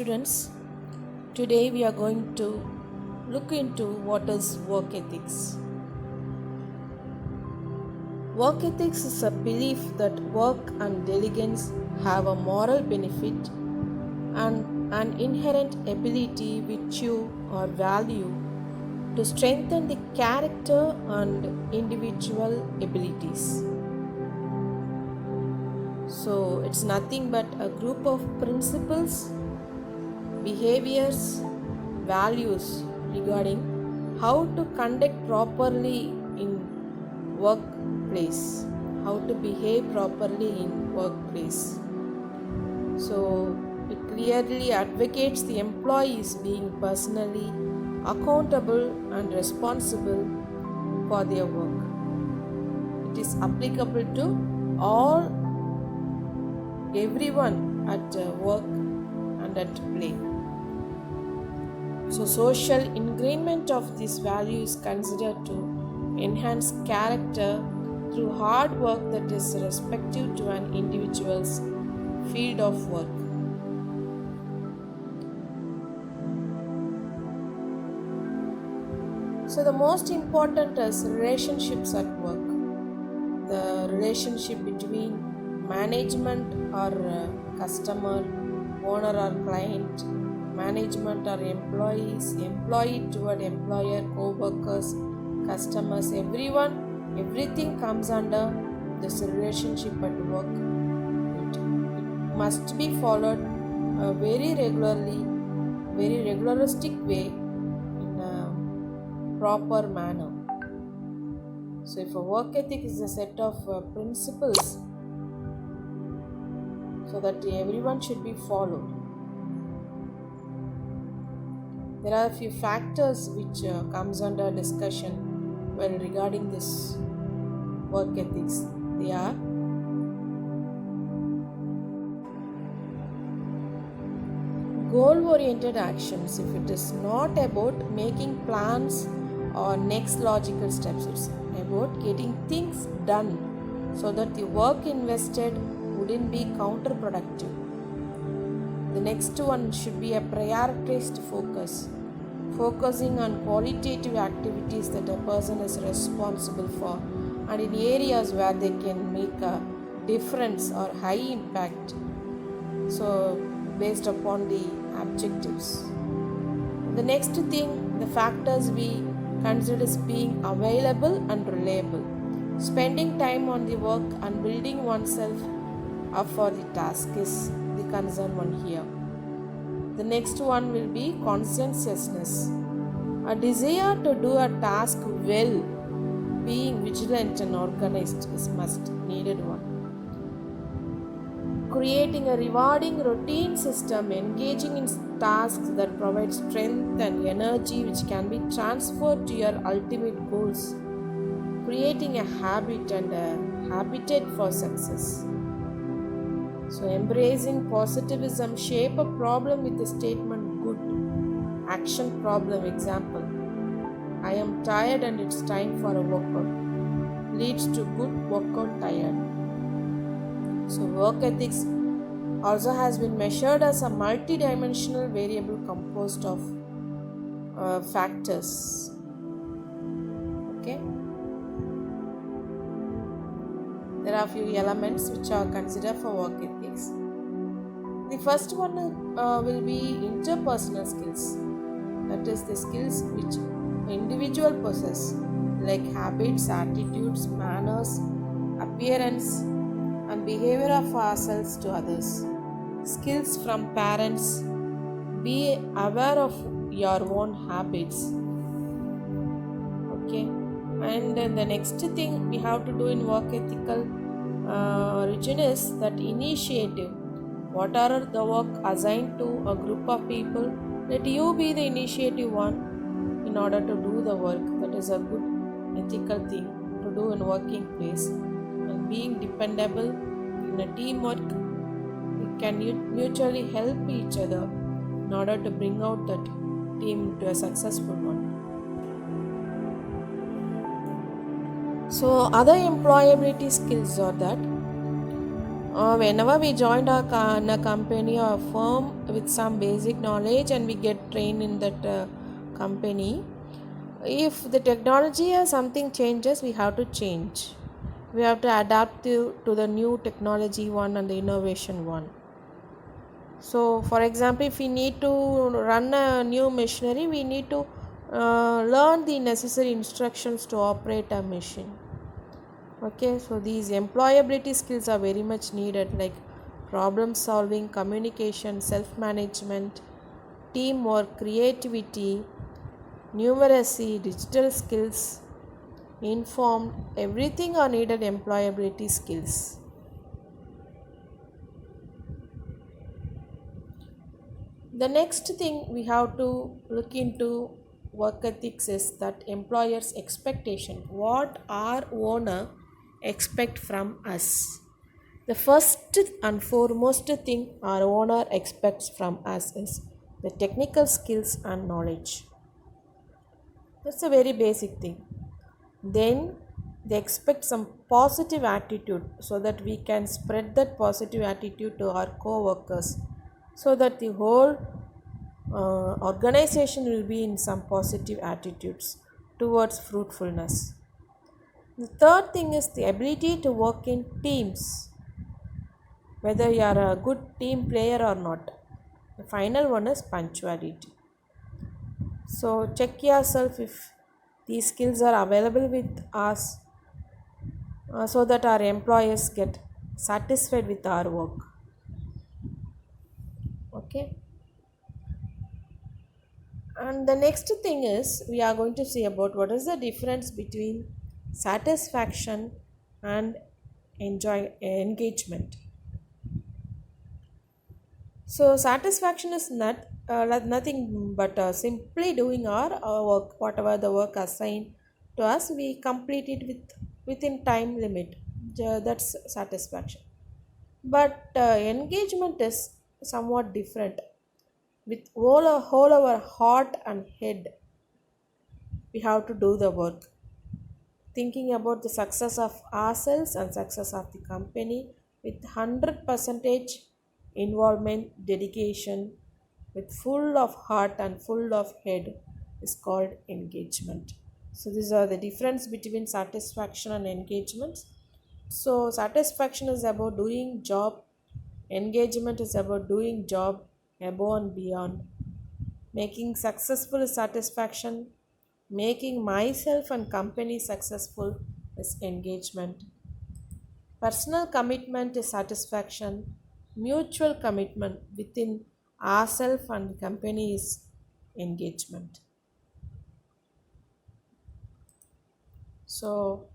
students. Today we are going to look into what is work ethics. Work ethics is a belief that work and diligence have a moral benefit and an inherent ability, virtue, or value to strengthen the character and individual abilities. So, it's nothing but a group of principles, behaviors, values regarding how to conduct properly in workplace, how to behave properly in workplace. So, it clearly advocates the employees being personally accountable and responsible for their work. It is applicable to all everyone at work and at play. So, social ingrainment of this value is considered to enhance character through hard work that is respective to an individual's field of work. So, the most important is relationships at work. The relationship between management or customer, owner or client, management or employees, employee toward employer, co-workers, customers, everyone, everything comes under this relationship at work. It must be followed very regularly, very regularistic way in a proper manner. So if a work ethic is a set of principles so that everyone should be followed. There are a few factors which comes under discussion when regarding this work ethics. They are goal-oriented actions. If it is not about making plans or next logical steps, it's about getting things done so that the work invested wouldn't be counterproductive. The next one should be a prioritized focus, focusing on qualitative activities that a person is responsible for and in areas where they can make a difference or high impact. So, based upon the objectives. The next thing, the factors we consider is being available and reliable, spending time on the work and building oneself up for the task is the concern one here. The next one will be conscientiousness, a desire to do a task well, being vigilant and organized is must needed one. Creating a rewarding routine system, engaging in tasks that provide strength and energy which can be transferred to your ultimate goals. Creating a habit and a habitat for success. So, embracing positivism, shape a problem with the statement good. Action problem, example. I am tired and it's time for a workout. Leads to good workout tired. So, work ethics also has been measured as a multidimensional variable composed of factors. Okay. There are a few elements which are considered for work ethics. The first one will be interpersonal skills. That is the skills which individual possess, like habits, attitudes, manners, appearance, and behavior of ourselves to others. Skills from parents. Be aware of your own habits. Okay. And the next thing we have to do in work ethical origin is that initiative. What are the work assigned to a group of people? Let you be the initiative one in order to do the work. That is a good ethical thing to do in working place. And being dependable in a teamwork, we can mutually help each other in order to bring out that team to a successful one. So, other employability skills are that Whenever we joined in a company or firm with some basic knowledge and we get trained in that company, if the technology or something changes, we have to change. We have to adapt to the new technology one and the innovation one. So, for example, if we need to run a new machinery, we need to learn the necessary instructions to operate a machine. Okay, so these employability skills are very much needed, like problem solving, communication, self management, teamwork, creativity, numeracy, digital skills, informed, everything are needed employability skills. The next thing we have to look into work ethics is that employers' expectation. What our owner expect from us. The first and foremost thing our owner expects from us is the technical skills and knowledge. That's a very basic thing. Then they expect some positive attitude so that we can spread that positive attitude to our co-workers so that the whole organization will be in some positive attitudes towards fruitfulness. The third thing is the ability to work in teams, whether you are a good team player or not. The final one is punctuality. So check yourself if these skills are available with us so that our employers get satisfied with our work. Okay. And the next thing is we are going to see about what is the difference between satisfaction and enjoy engagement. So satisfaction is nothing but simply doing our work, whatever the work assigned to us, we complete it within time limit. That's satisfaction. But engagement is somewhat different. With whole our heart and head, we have to do the work, thinking about the success of ourselves and success of the company with 100 percentage involvement, dedication, with full of heart and full of head is called engagement. So these are the difference between satisfaction and engagement. So satisfaction is about doing job, engagement is about doing job above and beyond, making successful is satisfaction, making myself and company successful is engagement. Personal commitment is satisfaction. Mutual commitment within ourselves and company is engagement. So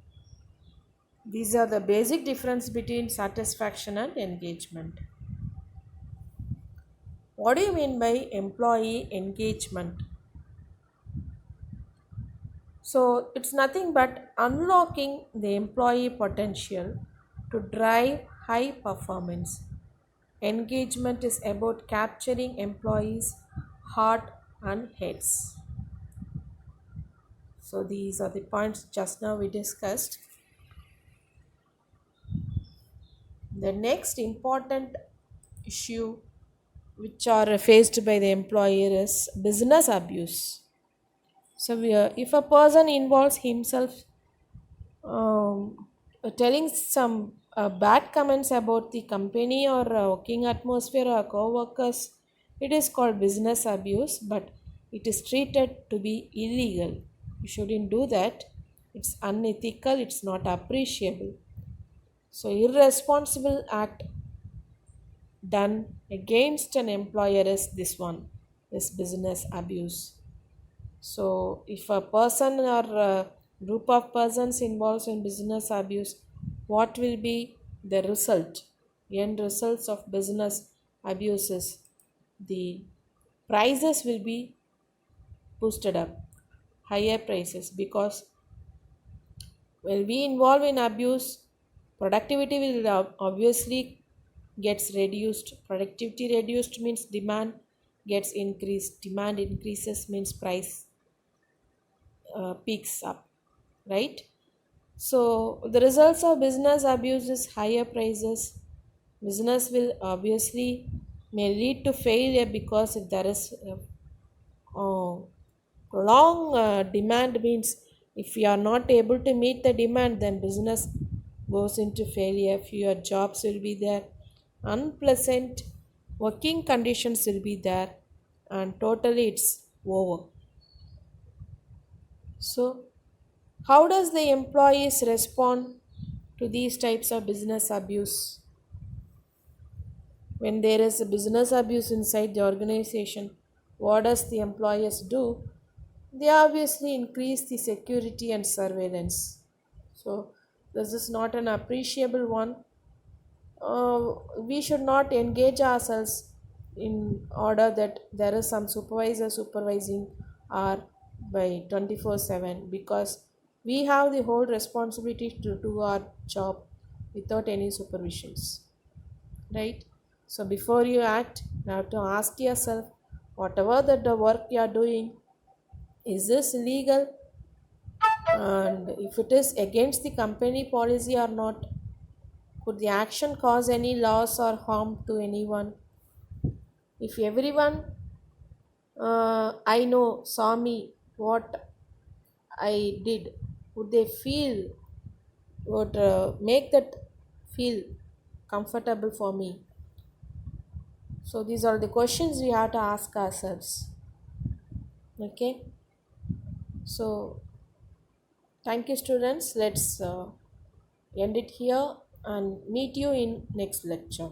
these are the basic difference between satisfaction and engagement. What do you mean by employee engagement? So it's nothing but unlocking the employee potential to drive high performance. Engagement is about capturing employees' heart and heads. So these are the points just now we discussed. The next important issue which are faced by the employer is business abuse. So if a person involves himself telling some bad comments about the company or working atmosphere or co-workers, it is called business abuse, but it is treated to be illegal. You shouldn't do that. It's unethical, it's not appreciable. So irresponsible act done against an employer is this one, this business abuse. So, if a person or a group of persons involved in business abuse, what will be the result? End results of business abuses. The prices will be boosted up, higher prices, because when we involve in abuse, productivity will obviously gets reduced. Productivity reduced means demand gets increased. Demand increases means price peaks up, right? So the results of business abuse is higher prices, Business will obviously may lead to failure because if there is long demand means if you are not able to meet the demand, then business goes into failure. Fewer jobs will be there, unpleasant working conditions will be there, and totally it's over. So how does the employees respond to these types of business abuse? When there is a business abuse inside the organization, what does the employers do? They obviously increase the security and surveillance. So this is not an appreciable one. We should not engage ourselves in order that there is some supervisor supervising our by 24/7, because we have the whole responsibility to do our job without any supervisions, right? So before you act, you have to ask yourself, whatever that the work you are doing, is this legal, and if it is against the company policy or not, could the action cause any loss or harm to anyone? If everyone I know saw me what I did, would they feel, would make that feel comfortable for me? So these are the questions we have to ask ourselves. Okay, so thank you students, let's end it here and meet you in next lecture.